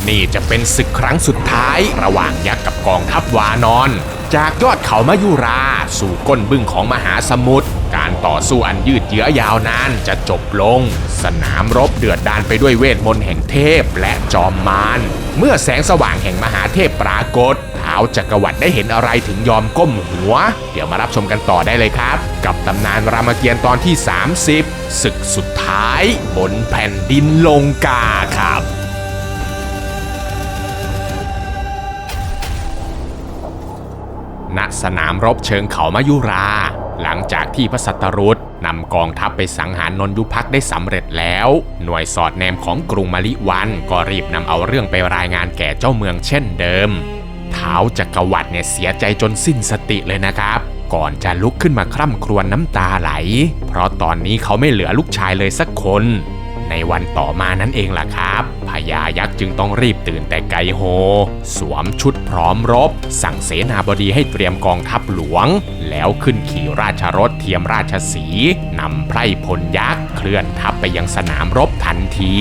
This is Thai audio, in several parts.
นี่จะเป็นศึกครั้งสุดท้ายระหว่างยักษ์กับกองทัพวานอนจากยอดเขามายุราสู่ก้นบึ้งของมหาสมุทรการต่อสู้อันยืดเยื้อยาวนานจะจบลงสนามรบเดือดดาลไปด้วยเวทมนต์แห่งเทพและจอมมารเมื่อแสงสว่างแห่งมหาเทพปรากฏท้าวจักรวรรดิได้เห็นอะไรถึงยอมก้มหัวเดี๋ยวมารับชมกันต่อได้เลยครับกับตำนานรามเกียรติ์ตอนที่30ศึกสุดท้ายบนแผ่นดินลงกาครับณสนามรบเชิงเขามายุราหลังจากที่พระสัตรุตนำกองทัพไปสังหารนนยุภักได้สำเร็จแล้วหน่วยสอดแนมของกรุงมลิวันก็รีบนำเอาเรื่องไปรายงานแก่เจ้าเมืองเช่นเดิมท้าวจักรวรรดิเนี่ยเสียใจจนสิ้นสติเลยนะครับก่อนจะลุกขึ้นมาคร่ำครวญน้ำตาไหลเพราะตอนนี้เขาไม่เหลือลูกชายเลยสักคนในวันต่อมานั่นเองล่ะครับพญายักษ์จึงต้องรีบตื่นแต่ไกลโฮสวมชุดพร้อมรบสั่งเสนาบดีให้เตรียมกองทัพหลวงแล้วขึ้นขี่ราชรถเทียมราชสีห์นำไพร่พลยักษ์เคลื่อนทัพไปยังสนามรบทันที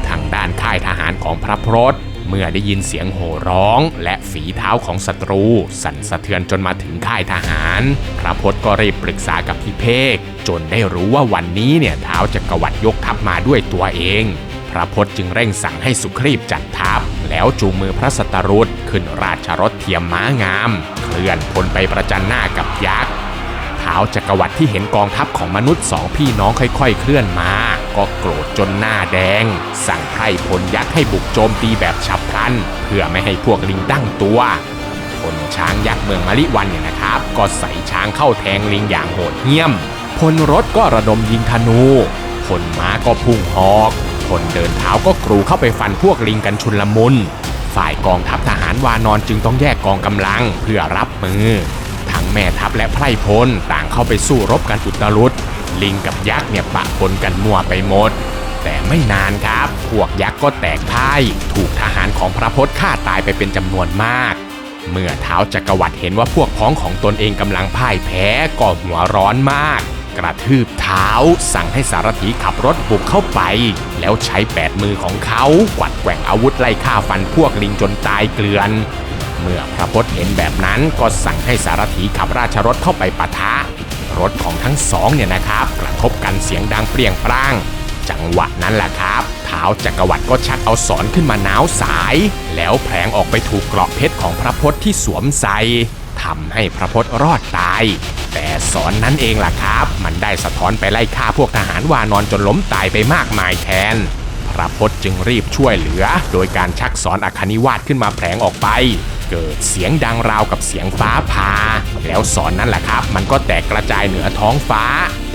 ทางด้านค่ายทหารของพระพรตเมื่อได้ยินเสียงโห่ร้องและฝีเท้าของศัตรูสั่นสะเทือนจนมาถึงค่ายทหารพระพรตก็รีบปรึกษากับพิเภกจนได้รู้ว่าวันนี้เนี่ยท้าวจักรวรรดิยกทัพมาด้วยตัวเองพระพรตจึงเร่งสั่งให้สุครีพจัดทัพแล้วจูงมือพระสัตรุตขึ้นราชรถเทียมม้างามเคลื่อนพลไปประจันหน้ากับยักษ์ท้าวจักรวรรดิที่เห็นกองทัพของมนุษย์สองพี่น้องค่อยๆเคลื่อนมาก็โกรธจนหน้าแดงสั่งไพร่พลยักษ์ให้บุกโจมตีแบบฉับพลันเพื่อไม่ให้พวกลิงตั้งตัวพลช้างยักษ์เมืองมลิวันเนี่ยนะครับก็ใส่ช้างเข้าแทงลิงอย่างโหดเหี้ยมพลรถก็ระดมยิงธนูพลม้าก็พุ่งหอกพลเดินเท้าก็กรูเข้าไปฟันพวกลิงกันชุลมุนฝ่ายกองทัพทหารวานอนจึงต้องแยกกองกำลังเพื่อรับมือทั้งแม่ทัพและไพร่พลต่างเข้าไปสู้รบกันอุตรุดลิงกับยักษ์เนี่ยปะปนกันมั่วไปหมดแต่ไม่นานครับพวกยักษ์ก็แตกพ่ายถูกทหารของพระพจน์ฆ่าตายไปเป็นจำนวนมากเมื่อท้าวจักรวรรดิเห็นว่าพวกพ้องของตนเองกำลังพ่ายแพ้ก็หัวร้อนมากกระทืบเท้าสั่งให้สารถีขับรถบุกเข้าไปแล้วใช้8มือของเขากวัดแกว่งอาวุธไล่ฆ่าฟันพวกลิงจนตายเกลื่อนเมื่อพระพจน์เห็นแบบนั้นก็สั่งให้สารถีขับราชรถเข้าไปปะทะรถของทั้งสองเนี่ยนะครับกระทบกันเสียงดังเปรี้ยงปร้างจังหวะนั้นแหละครับท้าวจักรวรรดิก็ชักเอาศรขึ้นมาน้าวสายแล้วแผลงออกไปถูกเกราะเพชรของพระพจน์ที่สวมใส่ทำให้พระพจน์รอดตายแต่ศรนั้นเองล่ะครับมันได้สะท้อนไปไล่ฆ่าพวกทหารวานอนจนล้มตายไปมากมายแทนพระพจน์จึงรีบช่วยเหลือโดยการชักศรอัคนิวาสขึ้นมาแผลงออกไปเกิดเสียงดังราวกับเสียงฟ้าผ่าแล้วศรนั้นแหละครับมันก็แตกกระจายเหนือท้องฟ้า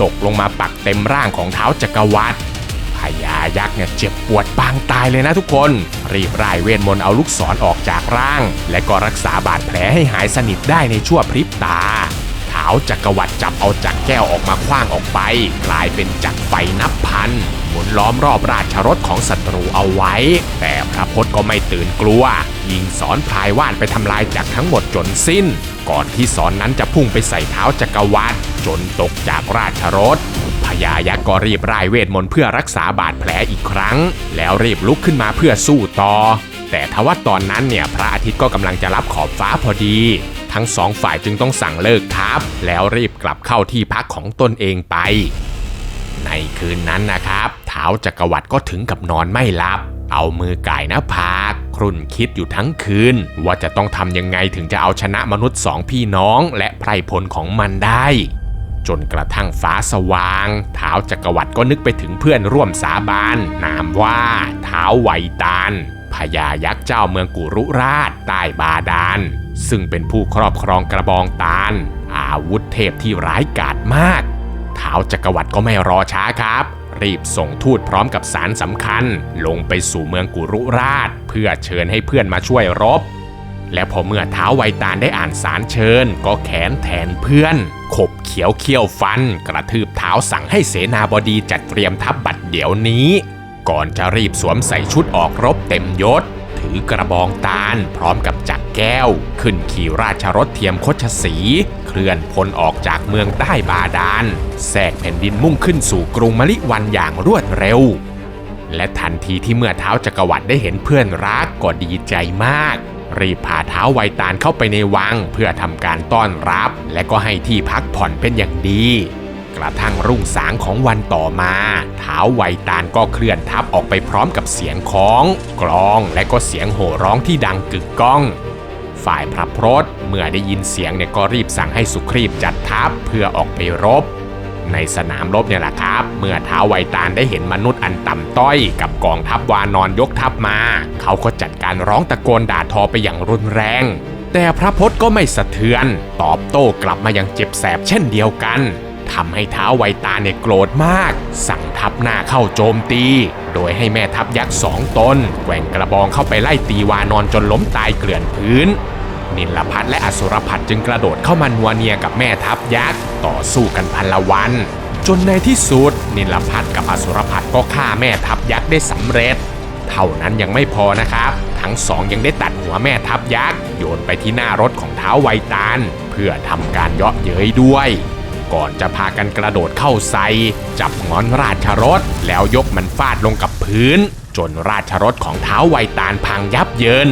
ตกลงมาปักเต็มร่างของท้าวจักรวรรดิพญายักษ์เนี่ยเจ็บปวดปางตายเลยนะทุกคนรีบร่ายเวทมนต์เอาลูกศรออกจากร่างและก็รักษาบาดแผลให้หายสนิทได้ในชั่วพริบตาท้าวจักรวรรดิจับเอาจักรแก้วออกมาขว้างออกไปกลายเป็นจักรไฟนับพันหมุนล้อมรอบราชรถของศัตรูเอาไว้แต่พระพจน์ก็ไม่ตื่นกลัวยิงศรพลายว่านไปทำลายจักรทั้งหมดจนสิ้นก่อนที่ศรนั้นจะพุ่งไปใส่ท้าวจักรวรรดิจนตกจากราชรถพญายักษ์ก็รีบร่ายเวทมนต์เพื่อรักษาบาดแผลอีกครั้งแล้วรีบลุกขึ้นมาเพื่อสู้ต่อแต่ทว่าตอนนั้นเนี่ยพระอาทิตย์ก็กำลังจะรับขอบฟ้าพอดีทั้งสองฝ่ายจึงต้องสั่งเลิกทัพแล้วรีบกลับเข้าที่พักของตนเองไปในคืนนั้นนะครับท้าวจักรวรรดิก็ถึงกับนอนไม่หลับเอามือก่ายหน้าผากครุ่นคิดอยู่ทั้งคืนว่าจะต้องทำยังไงถึงจะเอาชนะมนุษย์สองพี่น้องและไพร่พลของมันได้จนกระทั่งฟ้าสว่างท้าวจักรวรรดิก็นึกไปถึงเพื่อนร่วมสาบานนามว่าท้าวไวตาลพญายักษ์เจ้าเมืองกุรุราชใต้บาดาลซึ่งเป็นผู้ครอบครองกระบองตาลอาวุธเทพที่ร้ายกาจมากท้าวจักรวรรดิก็ไม่รอช้าครับรีบส่งทูตพร้อมกับสารสำคัญลงไปสู่เมืองกุรุราชเพื่อเชิญให้เพื่อนมาช่วยรบและพอเมื่อท้าวไวตาลได้อ่านสารเชิญก็แขนแทนเพื่อนขบเขียวเขี้ยวฟันกระทืบเท้าสั่งให้เสนาบดีจัดเตรียมทัพบัดเดี๋ยวนี้ก่อนจะรีบสวมใส่ชุดออกรบเต็มยศถือกระบองตาลพร้อมกับจักรแก้วขึ้นขี่ราชรถเทียมคชสีเคลื่อนพลออกจากเมืองใต้บาดาลแทรกแผ่นดินมุ่งขึ้นสู่กรุงมลิวันอย่างรวดเร็ว และทันทีที่เมื่อท้าวจักรวรรดิได้เห็นเพื่อนรักก็ดีใจมากรีบพาท้าวไวตาลเข้าไปในวังเพื่อทำการต้อนรับและก็ให้ที่พักผ่อนเป็นอย่างดีกระทั่งรุ่งสางของวันต่อมาท้าวไวตาลก็เคลื่อนทัพออกไปพร้อมกับเสียงของกลองและก็เสียงโห่ร้องที่ดังกึกก้องฝ่ายพระพรตเมื่อได้ยินเสียงเนี่ยก็รีบสั่งให้สุครีพจัดทัพเพื่อออกไปรบในสนามรบเนี่ยแหละครับเมื่อท้าวไวตาลได้เห็นมนุษย์อันต่ำต้อยกับกองทัพวานอนยกทัพมาเขาก็จัดการร้องตะโกนด่าทอไปอย่างรุนแรงแต่พระพรตก็ไม่สะเทือนตอบโต้กลับมาอย่างเจ็บแสบเช่นเดียวกันทำให้ท้าวไวตาลเนี่ยโกรธมากสั่งทัพหน้าเข้าโจมตีโดยให้แม่ทัพยักษ์2 ตนแกว่งกระบองเข้าไปไล่ตีวานอนจนล้มตายเกลื่อนพื้นนิลพัทและอสุรพัทจึงกระโดดเข้ามานัวเนียกับแม่ทัพยักษ์ต่อสู้กันพลวันจนในที่สุดนิลพัทกับอสุรพัทก็ฆ่าแม่ทัพยักษ์ได้สำเร็จเท่านั้นยังไม่พอนะครับทั้งสองยังได้ตัดหัวแม่ทัพยักษ์โยนไปที่หน้ารถของท้าวไวตาลเพื่อทำการเยาะเย้ยด้วยก่อนจะพากันกระโดดเข้าใส่จับงอนราชรถแล้วยกมันฟาดลงกับพื้นจนราชรถของท้าวไวตาลพังยับเยิน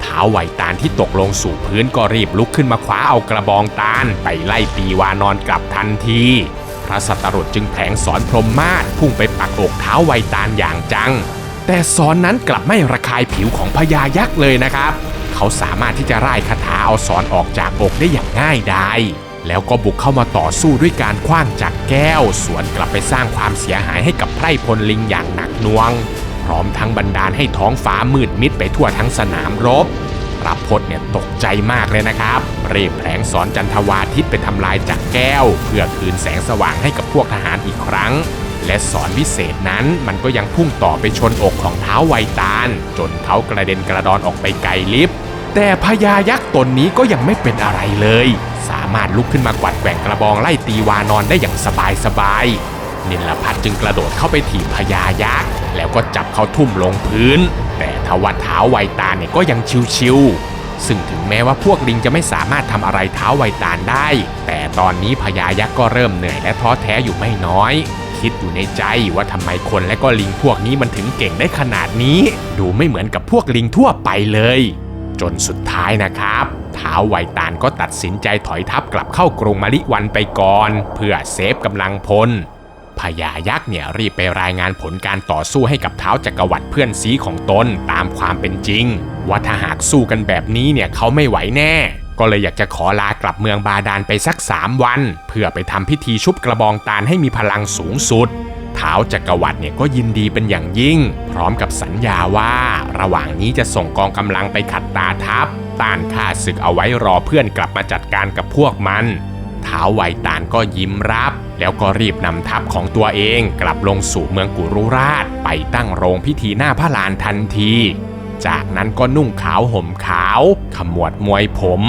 ท้าวไวตาลที่ตกลงสู่พื้นก็รีบลุกขึ้นมาคว้าเอากระบองตาลไปไล่ตีวานอนกลับทันทีพระสัตรุษจึงแผลงศรพรหมมาศพุ่งไปปักอกท้าวไวตาลอย่างจังแต่ศรนั้นกลับไม่ระคายผิวของพญายักษ์เลยนะครับเขาสามารถที่จะร่ายคาถาเอาศรออกจากอกได้อย่างง่ายดายแล้วก็บุกเข้ามาต่อสู้ด้วยการขว้างจักรแก้วสวนกลับไปสร้างความเสียหายให้กับไพร่พลลิงอย่างหนักหน่วงพร้อมทั้งบันดาลให้ท้องฟ้ามืดมิดไปทั่วทั้งสนามรบพระพจน์เนี่ยตกใจมากเลยนะครับรีบแผลงศรจันทวาทิตไปทำลายจักรแก้วเพื่อคืนแสงสว่างให้กับพวกทหารอีกครั้งและศรวิเศษนั้นมันก็ยังพุ่งต่อไปชนอกของท้าวไวตาลจนเขากระเด็นกระดอนออกไปไกลลิบแต่พญายักษ์ตนนี้ก็ยังไม่เป็นอะไรเลยสามารถลุกขึ้นมากวาดแกว่งกระบองไล่ตีวานอนได้อย่างสบายนิลพัทจึงกระโดดเข้าไปถีบพญายักษ์แล้วก็จับเขาทุ่มลงพื้นแต่ทว่าท้าวไวตาลเนี่ยก็ยังชิวๆซึ่งถึงแม้ว่าพวกลิงจะไม่สามารถทำอะไรท้าวไวตาลได้แต่ตอนนี้พญายักษ์ก็เริ่มเหนื่อยและท้อแท้อยู่ไม่น้อยคิดอยู่ในใจว่าทำไมคนและก็ลิงพวกนี้มันถึงเก่งได้ขนาดนี้ดูไม่เหมือนกับพวกลิงทั่วไปเลยจนสุดท้ายนะครับท้าวไวตาลก็ตัดสินใจถอยทัพกลับเข้ากรุงมลิวันไปก่อนเพื่อเซฟกำลังพลพญายักษ์เนี่ยรีบไปรายงานผลการต่อสู้ให้กับท้าวจักรวรรดิเพื่อนซีของตนตามความเป็นจริงว่าถ้าหากสู้กันแบบนี้เนี่ยเขาไม่ไหวแน่ก็เลยอยากจะขอลากลับเมืองบาดาลไปสัก3 วันเพื่อไปทำพิธีชุบกระบองตาลให้มีพลังสูงสุดท้าวจักรวรรดิเนี่ยก็ยินดีเป็นอย่างยิ่งพร้อมกับสัญญาว่าระหว่างนี้จะส่งกองกำลังไปขัดตาทัพต้านข้าศึกเอาไว้รอเพื่อนกลับมาจัดการกับพวกมันท้าวไวตาลก็ยิ้มรับแล้วก็รีบนำทัพของตัวเองกลับลงสู่เมืองกุรุราชไปตั้งโรงพิธีหน้าพระลานทันทีจากนั้นก็นุ่งขาวห่มขาวขมวดมวยผม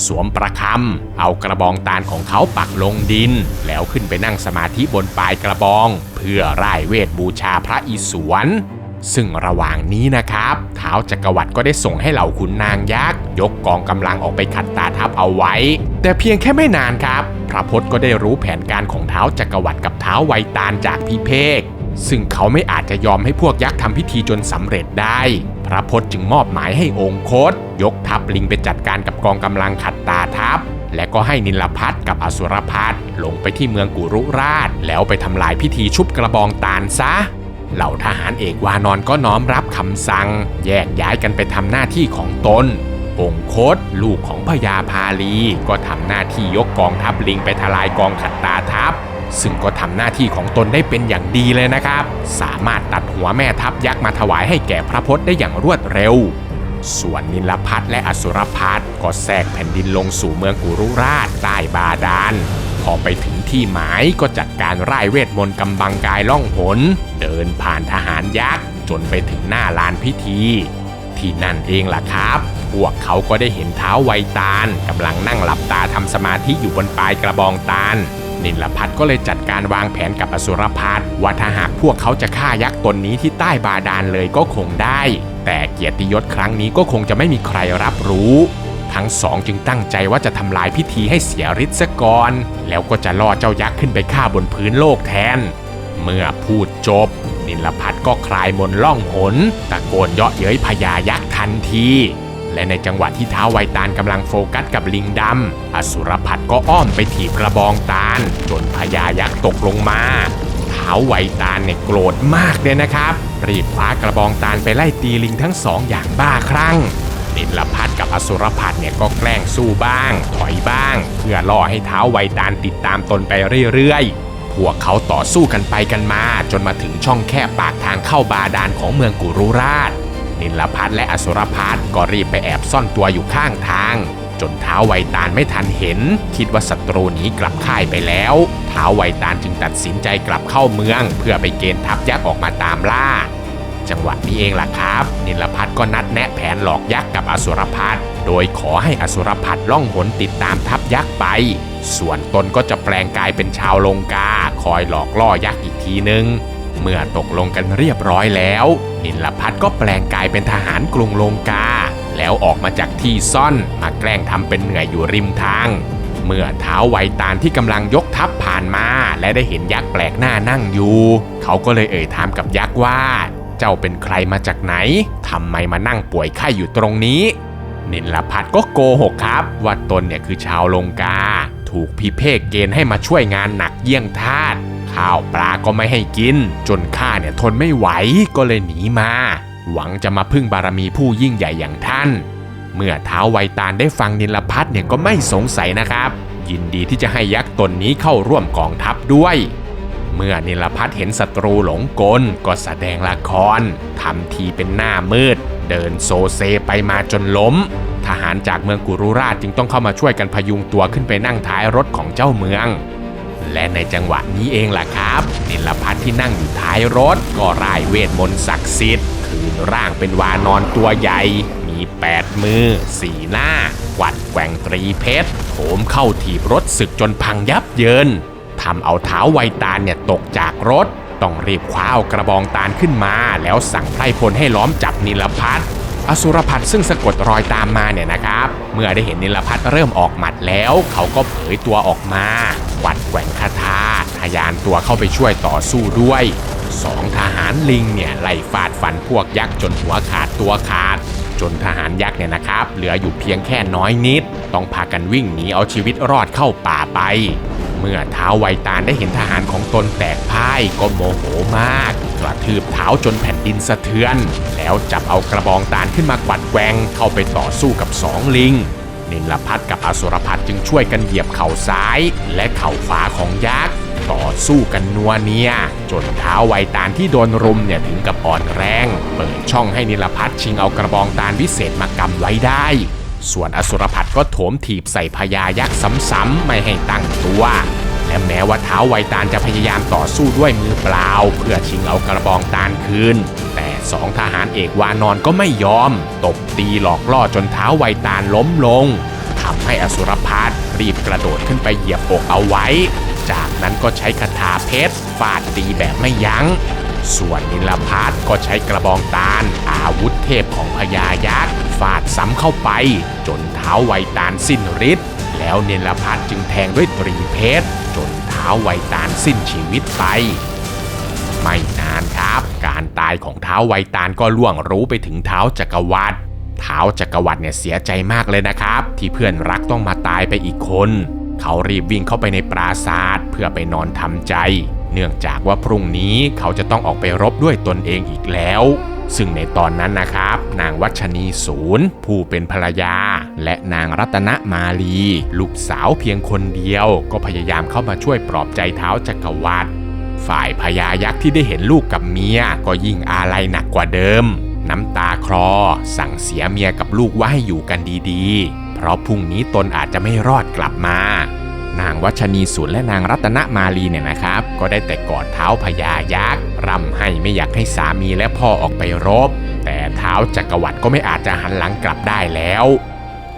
สวมประคำเอากระบองตาลของเขาปักลงดินแล้วขึ้นไปนั่งสมาธิบนปลายกระบองเพื่อร่ายเวทบูชาพระอิศวรซึ่งระหว่างนี้นะครับท้าวจักรวรรดิก็ได้ส่งให้เหล่าขุนนางยักษ์ยกกองกำลังออกไปขัดตาทัพเอาไว้แต่เพียงแค่ไม่นานครับพระพจน์ก็ได้รู้แผนการของท้าวจักรวรรดิกับท้าวไวตาลจากพิเภกซึ่งเขาไม่อาจจะยอมให้พวกยักษ์ทำพิธีจนสำเร็จได้พระพจน์จึงมอบหมายให้องคตยกทัพลิงไปจัดการกับกองกำลังขัดตาทัพและก็ให้นิลพัทกับอสุรพัทลงไปที่เมืองกุรุราชแล้วไปทำลายพิธีชุบกระบองตาลซะเหล่าทหารเอกวานอนก็น้อมรับคำสั่งแยกย้ายกันไปทำหน้าที่ของตนองคตลูกของพญาพาลีก็ทำหน้าที่ยกกองทัพลิงไปทลายกองขัดตาทัพซึ่งก็ทำหน้าที่ของตนได้เป็นอย่างดีเลยนะครับสามารถตัดหัวแม่ทัพยักษ์มาถวายให้แก่พระพจน์ได้อย่างรวดเร็วส่วนนิลพัทและอสุรพัทก็แทรกแผ่นดินลงสู่เมืองกุรุราชใต้บาดาลพอไปถึงที่หมายก็จัดการร่ายเวทมนต์กำบังกายล่องหนเดินผ่านทหารยักษ์จนไปถึงหน้าลานพิธีที่นั่นเองล่ะครับพวกเขาก็ได้เห็นท้าวไวตาลกำลังนั่งหลับตาทำสมาธิอยู่บนปลายกระบองตาลนิลพัทก็เลยจัดการวางแผนกับอสุรพัทว่าถ้าหากพวกเขาจะฆ่ายักษ์ตนนี้ที่ใต้บาดาลเลยก็คงได้แต่เกียรติยศครั้งนี้ก็คงจะไม่มีใครรับรู้ทั้งสองจึงตั้งใจว่าจะทำลายพิธีให้เสียฤทธิ์ซะก่อนแล้วก็จะล่อเจ้ายักษ์ขึ้นไปฆ่าบนพื้นโลกแทนเมื่อพูดจบ นิลภัทรก็คลายมนต์ล่องหนตะโกนเยาะเย้ยพญายักษ์ทันทีและในจังหวะที่ท้าวไวตาลกำลังโฟกัสกับลิงดำอสุรพัทก็อ้อมไปถีบกระบองตาลจนพญายักษ์ตกลงมาท้าวไวตาลเนี่ยโกรธมากเลยนะครับรีบคว้ากระบองตาลไปไล่ตีลิงทั้งสองอย่างบ้าคลั่งนิลภัทรกับอสุรพัทเนี่ยก็แกล้งสู้บ้างถอยบ้างเพื่อล่อให้ท้าวไวตาลติดตามตนไปเรื่อยๆพวกเขาต่อสู้กันไปกันมาจนมาถึงช่องแคบปากทางเข้าบาดาลของเมืองกุรุราชนิลภัทรและอสุรพัทก็รีบไปแอบซ่อนตัวอยู่ข้างทางจนท้าวไวตาลไม่ทันเห็นคิดว่าศัตรูหนีกลับค่ายไปแล้วท้าวไวตาลจึงตัดสินใจกลับเข้าเมืองเพื่อไปเกณฑ์ทัพยักษ์ออกมาตามล่าจังหวะนี้เองล่ะครับนิลภัทรก็นัดแนะแผนหลอกยักษ์กับอสุรพัทโดยขอให้อสุรพัทล่องหนติดตามทัพยักษ์ไปส่วนตนก็จะแปลงกายเป็นชาวลงกาคอยหลอกล่อยักษ์อีกทีนึงเมื่อตกลงกันเรียบร้อยแล้วนิลภัทรก็แปลงกายเป็นทหารกรุงลงกาแล้วออกมาจากที่ซ่อนมาแกล้งทำเป็นเหนื่อยอยู่ริมทางเมื่อท้าวไวตาลที่กำลังยกทัพผ่านมาและได้เห็นยักษ์แปลกหน้านั่งอยู่เขาก็เลยถามกับยักษ์ว่าเจ้าเป็นใครมาจากไหนทำไมมานั่งป่วยไข้อยู่ตรงนี้นิลภัทรก็โกหกครับว่าตนเนี่ยคือชาวลงกาถูกพิเภกเกณฑ์ให้มาช่วยงานหนักเยี่ยงทาสข้าวปลาก็ไม่ให้กินจนข้าเนี่ยทนไม่ไหวก็เลยหนีมาหวังจะมาพึ่งบารมีผู้ยิ่งใหญ่อย่างท่านเมื่อท้าวไวตาลได้ฟังนิลภัทรเนี่ยก็ไม่สงสัยนะครับยินดีที่จะให้ยักษ์ตนนี้เข้าร่วมกองทัพด้วยเมื่อนิลภัทรเห็นศัตรูหลงกลก็แสดงละครทำทีเป็นหน้ามืดเดินโซเซไปมาจนล้มทหารจากเมืองกุรุราชจึงต้องเข้ามาช่วยกันพยุงตัวขึ้นไปนั่งท้ายรถของเจ้าเมืองและในจังหวะนี้เองล่ะครับนิลภัทรที่นั่งอยู่ท้ายรถก็ร่ายเวทมนต์ศักดิ์สิทธิ์คืนร่างเป็นวานอนตัวใหญ่มี8มือ4หน้าวัดแกว่งตรีเพชรโถมเข้าถีบรถศึกจนพังยับเยินทำเอาท้าวไวตาลเนี่ยตกจากรถต้องรีบคว้าเอากระบองตาลขึ้นมาแล้วสั่งไพร่พลให้ล้อมจับนิลภัทรอสุรพัทซึ่งสะกดรอยตามมาเนี่ยนะครับเมื่อได้เห็นนิลภัทรเริ่มออกหมัดแล้วเขาก็เผยตัวออกมาวัดแกว่งคาถาทะยานตัวเข้าไปช่วยต่อสู้ด้วย2ทหารลิงเนี่ยไล่ฟาดฟันพวกยักษ์จนหัวขาดตัวขาดจนทหารยักษ์เนี่ยนะครับเหลืออยู่เพียงแค่น้อยนิดต้องพากันวิ่งหนีเอาชีวิตรอดเข้าป่าไปเมื่อท้าวไวตาลได้เห็นทหารของตนแตกพ่ายก็โมโหมากกระทืบเท้าจนแผ่นดินสะเทือนแล้วจับเอากระบองตาลขึ้นมากวัดแกว่งเข้าไปต่อสู้กับ2ลิงนิลภัทรกับอสุรพัทจึงช่วยกันเหยียบเข่าซ้ายและเข่าขวาของยักษ์ต่อสู้กันนัวเนียจนท้าวไวตาลที่โดนรุมเนี่ยถึงกับอ่อนแรงเปิดช่องให้นิลภัทรชิงเอากระบองตาลวิเศษมากำไว้ได้ส่วนอสุรพัทก็โถมถีบใส่พญายักษ์ซ้ำๆไม่ให้ตั้งตัวและแม้ว่าท้าวไวตาลจะพยายามต่อสู้ด้วยมือเปล่าเพื่อชิงเอากระบองตาลคืนแต่2ทหารเอกวานอนก็ไม่ยอมตบตีหลอกล่อจนท้าวไวตาลล้มลงทำให้อสุรพัทรีบกระโดดขึ้นไปเหยียบอกเอาไว้จากนั้นก็ใช้คาถาเพชรฟาดตีแบบไม่ยั้งส่วนนิลภัทรก็ใช้กระบองตาลอาวุธเทพของพญายักษ์ฟาดซ้ำเข้าไปจนท้าวไวตาลสิ้นฤทธิ์แล้วนิลภัทรจึงแทงด้วยตรีเพชรจนท้าวไวตาลสิ้นชีวิตไปไม่นานครับการตายของท้าวไวตาลก็ล่วงรู้ไปถึงท้าวจักรวรรดิท้าวจักรวรรดิเนี่ยเสียใจมากเลยนะครับที่เพื่อนรักต้องมาตายไปอีกคนเขารีบวิ่งเข้าไปในปราสาทเพื่อไปนอนทำใจเนื่องจากว่าพรุ่งนี้เขาจะต้องออกไปรบด้วยตนเองอีกแล้วซึ่งในตอนนั้นนะครับนางวัชนีศูนย์ผู้เป็นภรรยาและนางรัตนมาลีลูกสาวเพียงคนเดียวก็พยายามเข้ามาช่วยปลอบใจท้าวจักรวรรดิฝ่ายพญายักษ์ที่ได้เห็นลูกกับเมียก็ยิ่งอาลัยหนักกว่าเดิมน้ำตาคลอสั่งเสียเมียกับลูกว่าให้อยู่กันดีๆเพราะพรุ่งนี้ตนอาจจะไม่รอดกลับมานางวัชนีศูนย์และนางรัตนมาลีเนี่ยนะครับก็ได้แต่กอดเท้าพญายักษ์ร่ำให้ไม่อยากให้สามีและพ่อออกไปรบแต่ท้าวจักรวรรดิก็ไม่อาจจะหันหลังกลับได้แล้ว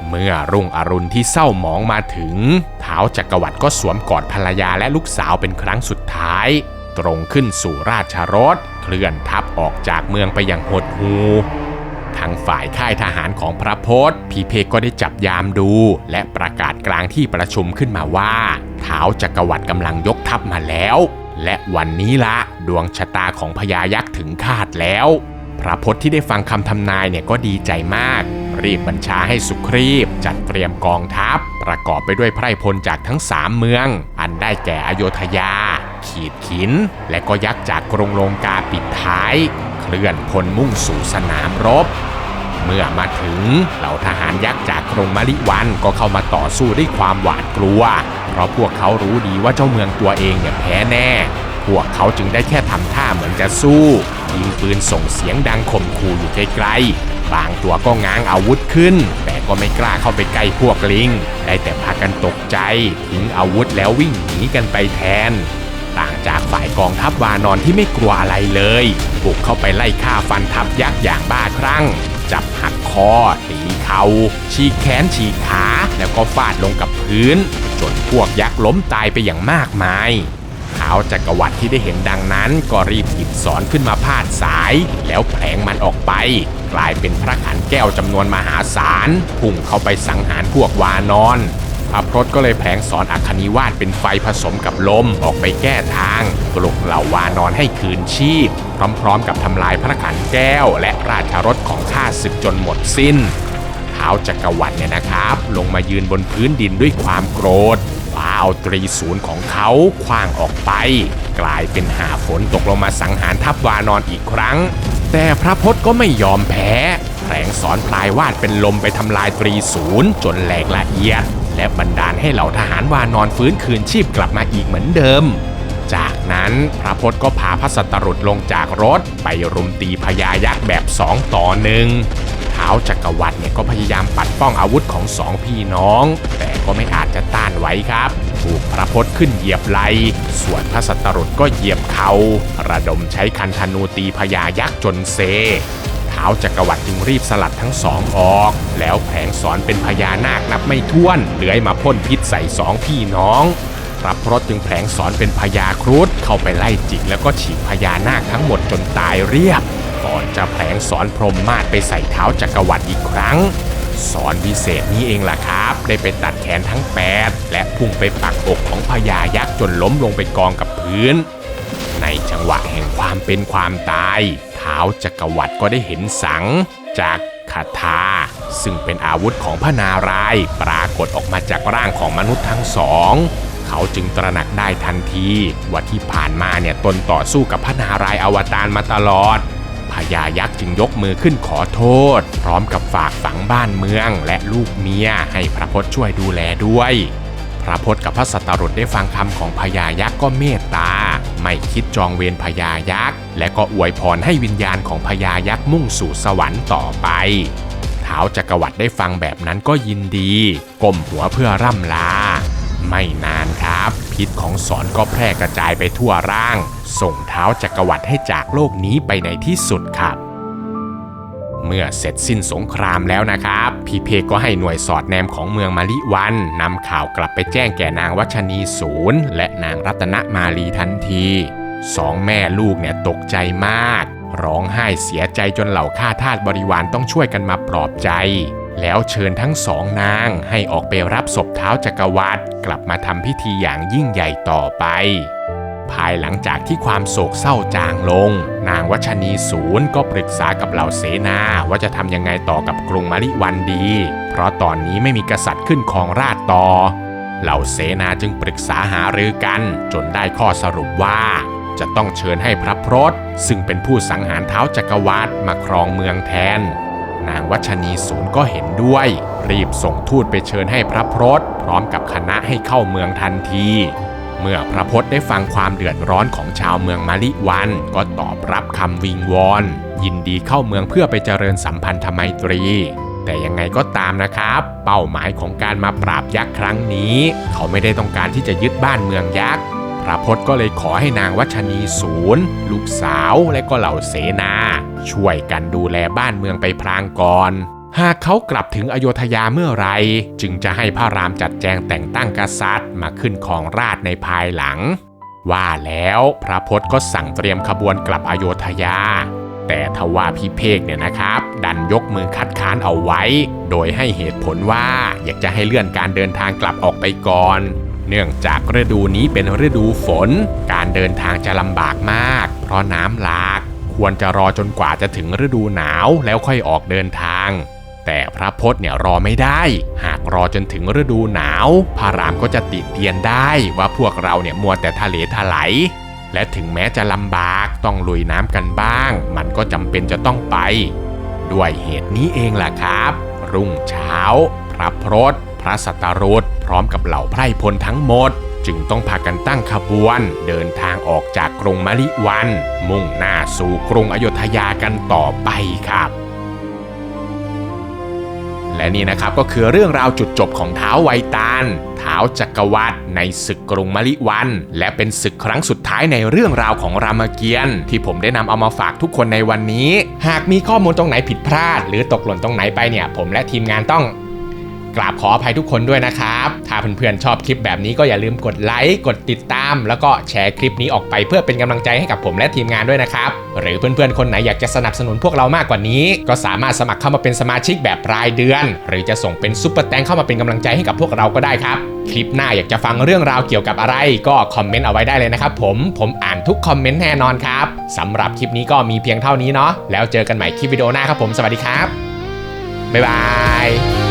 เมื่อรุ่งอรุณที่เศร้าหมองมาถึงท้าวจักรวรรดิก็สวมกอดภรรยาและลูกสาวเป็นครั้งสุดท้ายตรงขึ้นสู่ราชรถเคลื่อนทัพออกจากเมืองไปอย่างหดหู่ทางฝ่ายค่ายทหารของพระพศพีเพกก็ได้จับยามดูและประกาศกลางที่ประชุมขึ้นมาว่าท้าวจักรวรรดิกำลังยกทัพมาแล้ว และวันนี้ละดวงชะตาของพญายักษ์ถึงคาดแล้วพระพจน์ที่ได้ฟังคำทำนายเนี่ยก็ดีใจมากรีบบัญชาให้สุครีพจัดเตรียมกองทัพประกอบไปด้วยไพร่พลจากทั้ง3เมืองอันได้แก่อโยธยาขีดขินและก็ยักษ์จากกรุงลงกาปิดท้ายเคลื่อนพลมุ่งสู่สนามรบเมื่อมาถึงเหล่าทหารยักษ์จากกรุงมะลิวันก็เข้ามาต่อสู้ด้วยความหวาดกลัวเพราะพวกเขารู้ดีว่าเจ้าเมืองตัวเองเนี่ยแพ้แน่พวกเขาจึงได้แค่ทำท่าเหมือนจะสู้ยิงปืนส่งเสียงดังข่มขู่อยู่ไกลๆบางตัวก็ง้างอาวุธขึ้นแต่ก็ไม่กล้าเข้าไปใกล้พวกลิงได้แต่พากันตกใจทิ้งอาวุธแล้ววิ่งหนีกันไปแทนต่างจากฝ่ายกองทัพวานอนที่ไม่กลัวอะไรเลยบุกเข้าไปไล่ฆ่าฟันทัพยักษ์อย่างบ้าคลั่งจับหักคอตีเข่าฉีกแขนฉีกขาแล้วก็ฟาดลงกับพื้นจนพวกยักษ์ล้มตายไปอย่างมากมายท้าวจักรวรรดิที่ได้เห็นดังนั้นก็รีบหยิบศรขึ้นมาพาดสายแล้วแผลงมันออกไปกลายเป็นพระขันแก้วจำนวนมหาศาลพุ่งเข้าไปสังหารพวกวานอนพระพรตก็เลยแผลงศรอัคนิวาสเป็นไฟผสมกับลมออกไปแก้ทางปลุกเหล่าวานอนให้คืนชีพพร้อมๆกับทำลายพระขันแก้วและราชรถของข้าศึกจนหมดสิ้นท้าวจักรวรรดิเนี่ยนะครับลงมายืนบนพื้นดินด้วยความโกรธคว้าเอาตรีศูนย์ของเขาขว้างออกไปกลายเป็นหาฝนตกลงมาสังหารทัพวานอนอีกครั้งแต่พระพจน์ก็ไม่ยอมแพ้แผลงศรพลายวาดเป็นลมไปทำลายตรีศูนย์จนแหลกละเอียดและบันดาลให้เหล่าทหารวานอนฟื้นคืนชีพกลับมาอีกเหมือนเดิมจากนั้นพระพจน์ก็พาพระสัตรุตลงจากรถไปรุมตีพญายักษ์แบบ2 ต่อ 1ท้าวจักรวรรดิเนี่ยก็พยายามปัดป้องอาวุธของ2 พี่น้องแต่ก็ไม่อาจจะต้านไว้ครับถูกพระพจน์ขึ้นเหยียบไหล่ส่วนพระสัตรุตก็เหยียบเข่าระดมใช้คันธนูตีพญายักษ์จนเซท้าวจักรวรรดิจึงรีบสลัดทั้ง2ออกแล้วแผลงศรเป็นพญานาคนับไม่ถ้วนเลื้อยมาพ่นพิษใส่2 พี่น้องพระพรตจึงแผลงศรเป็นพญาครุฑเข้าไปไล่จิกแล้วก็ฉีกพญานาคทั้งหมดจนตายเรียบก่อนจะแผลงศรพรหมมาศไปใส่ท้าวจักรวรรดิอีกครั้งศรวิเศษนี้เองล่ะครับได้ไปตัดแขนทั้ง8และพุ่งไปปักอกของพญายักษ์จนล้มลงไปกองกับพื้นในจังหวะแห่งความเป็นความตายท้าวจักรวรรดิก็ได้เห็นสังจากคาถาซึ่งเป็นอาวุธของพระนารายณ์ปรากฏออกมาจากร่างของมนุษย์ทั้งสองเขาจึงตระหนักได้ทันทีว่าที่ผ่านมาเนี่ยตนต่อสู้กับพระนารายณ์อวตารมาตลอดพญายักษ์จึงยกมือขึ้นขอโทษพร้อมกับฝากฝังบ้านเมืองและลูกเมียให้พระพจน์ช่วยดูแลด้วยพระพจน์กับพระสัตรุตได้ฟังคำของพญายักษ์ก็เมตตาไม่คิดจองเวรพญายักษ์และก็อวยพรให้วิญญาณของพญายักษ์มุ่งสู่สวรรค์ต่อไปท้าวจักรวรรดิได้ฟังแบบนั้นก็ยินดีก้มหัวเพื่อร่ำลาไม่นานครับพิษของศรก็แพร่กระจายไปทั่วร่างส่งท้าวจักรวรรดิให้จากโลกนี้ไปในที่สุดครับเมื่อเสร็จสิ้นสงครามแล้วนะครับพี่เพก็ให้หน่วยสอดแนมของเมืองมะลิวันนำข่าวกลับไปแจ้งแก่นางวัชนีศูนย์และนางรัตนมาลีทันที2 แม่ลูกเนี่ยตกใจมากร้องไห้เสียใจจนเหล่าข้าทาสบริวารต้องช่วยกันมาปลอบใจแล้วเชิญทั้ง2 นางให้ออกไปรับศพท้าวจักรวรรดิกลับมาทำพิธีอย่างยิ่งใหญ่ต่อไปภายหลังจากที่ความโศกเศร้าจางลงนางวัชนีศูนย์ก็ปรึกษากับเหล่าเสนาว่าจะทำยังไงต่อกับกรุงมะลิวันดีเพราะตอนนี้ไม่มีกษัตริย์ขึ้นครองราชย์ต่อเหล่าเสนาจึงปรึกษาหารือกันจนได้ข้อสรุปว่าจะต้องเชิญให้พระพรตซึ่งเป็นผู้สังหารท้าวจักรวรรดิมาครองเมืองแทนนางวัชนีศูนย์ก็เห็นด้วยรีบส่งทูตไปเชิญให้พระพรตพร้อมกับคณะให้เข้าเมืองทันทีเมื่อพระพจน์ได้ฟังความเดือดร้อนของชาวเมืองมะลิวันก็ตอบรับคำวิงวอนยินดีเข้าเมืองเพื่อไปเจริญสัมพันธไมตรีแต่ยังไงก็ตามนะครับเป้าหมายของการมาปราบยักษ์ครั้งนี้เขาไม่ได้ต้องการที่จะยึดบ้านเมืองยักษ์พระพจน์ก็เลยขอให้นางวัชนีศูนย์ลูกสาวและก็เหล่าเสนาช่วยกันดูแลบ้านเมืองไปพลางก่อนหากเขากลับถึงอโยธยาเมื่อไรจึงจะให้พระรามจัดแจงแต่งตั้งกษัตริย์มาขึ้นครองราชย์ในภายหลังว่าแล้วพระพจน์ก็สั่งเตรียมขบวนกลับอโยธยาแต่ทว่าพิเภกเนี่ยนะครับดันยกมือคัดค้านเอาไว้โดยให้เหตุผลว่าอยากจะให้เลื่อนการเดินทางกลับออกไปก่อน เนื่องจากฤดูนี้เป็นฤดูฝนการเดินทางจะลำบากมากเพราะน้ำหลากควรจะรอจนกว่าจะถึงฤดูหนาวแล้วค่อยออกเดินทางแต่พระพจน์เนี่ยรอไม่ได้หากรอจนถึงฤดูหนาวพระรามก็จะติเตียนได้ว่าพวกเราเนี่ยมัวแต่ทะเลทลายและถึงแม้จะลำบากต้องลุยน้ำกันบ้างมันก็จำเป็นจะต้องไปด้วยเหตุนี้เองล่ะครับรุ่งเช้าพระพจน์พระสัตตรุษพร้อมกับเหล่าไพร่พลทั้งหมดจึงต้องพากันตั้งขบวนเดินทางออกจากกรุงมะลิวันมุ่งหน้าสู่กรุงอโยธยากันต่อไปครับและนี่นะครับก็คือเรื่องราวจุดจบของท้าวไวตาลท้าวจักรวรรดิในศึกกรุงมะลิวันและเป็นศึกครั้งสุดท้ายในเรื่องราวของรามเกียรติ์ที่ผมได้นำเอามาฝากทุกคนในวันนี้หากมีข้อมูลตรงไหนผิดพลาดหรือตกหล่นตรงไหนไปเนี่ยผมและทีมงานต้องกราบขออภัยทุกคนด้วยนะครับถ้าเพื่อนๆชอบคลิปแบบนี้ก็อย่าลืมกดไลค์กดติดตามแล้วก็แชร์คลิปนี้ออกไปเพื่อเป็นกำลังใจให้กับผมและทีมงานด้วยนะครับหรือเพื่อนๆคนไหนอยากจะสนับสนุนพวกเรามากกว่านี้ก็สามารถสมัครเข้ามาเป็นสมาชิกแบบรายเดือนหรือจะส่งเป็นซุปเปอร์แตงเข้ามาเป็นกำลังใจให้กับพวกเราก็ได้ครับคลิปหน้าอยากจะฟังเรื่องราวเกี่ยวกับอะไรก็คอมเมนต์เอาไว้ได้เลยนะครับผมอ่านทุกคอมเมนต์แน่นอนครับสำหรับคลิปนี้ก็มีเพียงเท่านี้เนาะแล้วเจอกันใหม่คลิปวิดีโอหน้าครับผมสวัสดีครับบ๊ายบาย